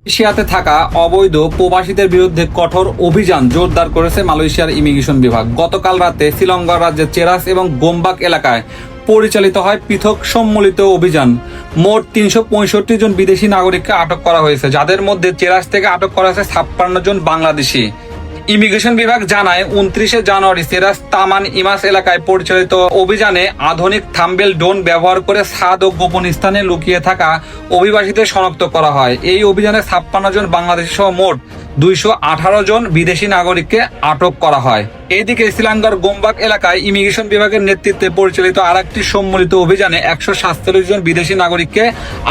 মালয়েশিয়াতে থাকা অবৈধ প্রবাসীদের বিরুদ্ধে কঠোর অভিযান জোরদার করেছে মালয়েশিয়ার ইমিগ্রেশন বিভাগ। গতকাল রাতে শ্রীলঙ্কা রাজ্যের চেরাস এবং গোমবাক এলাকায় পরিচালিত হয় পৃথক সম্মিলিত অভিযান। মোট ৩৬৫ জন বিদেশি নাগরিককে আটক করা হয়েছে, যাদের মধ্যে চেরাস থেকে আটক করা হয়েছে ৫৬ জন বাংলাদেশি। ইমিগ্রেশন বিভাগ জানায় ২৯ জানুয়ারি চেরাস তামান ইমাস এলাকায় পরিচালিত অভিযানে আধুনিক থাম্বেল ড্রোন ব্যবহার করে ছাদ ও গোপন স্থানে লুকিয়ে থাকা অভিবাসীদের শনাক্ত করা হয়। এই অভিযানে ৫৬ জন বাংলাদেশি সহ মোট ২১৮ জন বিদেশি নাগরিককে আটক করা হয়। এইদিকে শ্রীলঙ্কার গোমবাক এলাকায় ইমিগ্রেশন বিভাগের নেতৃত্বে পরিচালিত আরেকটি সম্মিলিত অভিযানে ১৪৭ জন বিদেশি নাগরিককে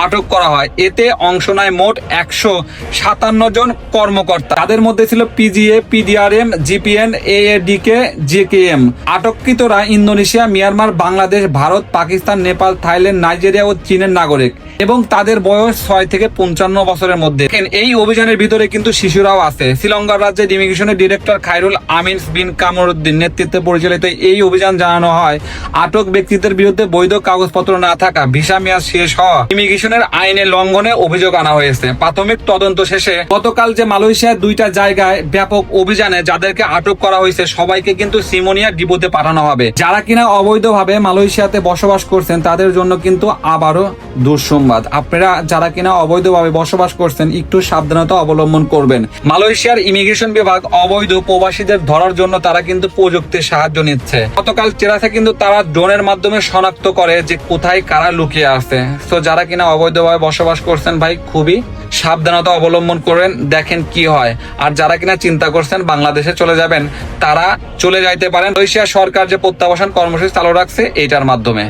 আটক করা হয়। এতে অংশ নেয় মোট ১৫৭ জন কর্মকর্তা। তাদের মধ্যে ছিল PGA, PDRM, GPN, AADK, JKM. আটককৃতরা Indonesia, Myanmar, Bangladesh, Bharat, Pakistan, Nepal, Thailand, Nigeria ও চীনের নাগরিক এবং তাদের বয়স ৬ থেকে ৫৫ বছরের মধ্যে। এই অভিযানের ভিতরে কিন্তু শিশুরাও আছে। শ্রীলঙ্কার রাজ্যের ইমিগ্রেশনের ডিরেক্টর খায়রুল আমিন বিন কামরুদ্দিন নেতৃত্বে পরিচালিত এই অভিযান জানানো হয় আটক ব্যক্তিদের বিরুদ্ধে বৈধ কাগজপত্র না থাকা, ভিসা মেয়াদ শেষ হওয়া, ইমিগ্রেশনের আইনের লঙ্ঘনে অভিযোগ আনা হয়েছে। প্রাথমিক তদন্ত শেষে গতকাল যে মালয়েশিয়ার ২টা জায়গায় ব্যাপক অভিযানে যাদেরকে আটক করা হয়েছে সবাইকে কিন্তু সিমোনিয়া ডিপোতে পাঠানো হবে। যারা কিনা অবৈধভাবে মালয়েশিয়াতে বসবাস করছেন তাদের জন্য কিন্তু আবারও দুঃসংবাদ। আপনারা যারা কিনা অবৈধভাবে বসবাস করছেন একটু সাবধানতা অবলম্বন করবেন। মালয়েশিয়ার ইমিগ্রেশন বিভাগ অবৈধ প্রবাসীদের ধরার জন্য তারা কিন্তু প্রযুক্তির সাহায্য নিচ্ছে। গতকাল চেরাসে কিন্তু তারা ড্রোনের মাধ্যমে শনাক্ত করে যে কোথায় কারা লুকিয়ে আছে। তো যারা কিনা অবৈধভাবে বসবাস করছেন ভাই খুবই সাবধানতা অবলম্বন করেন, দেখেন কি হয়। আর যারা কিনা চিন্তা করছেন বাংলাদেশে চলে যাবেন তারা চলে যাইতে পারেন। মালয়েশিয়া সরকার যে প্রত্যাবাসন কর্মসূচি চালু রাখছে এইটার মাধ্যমে।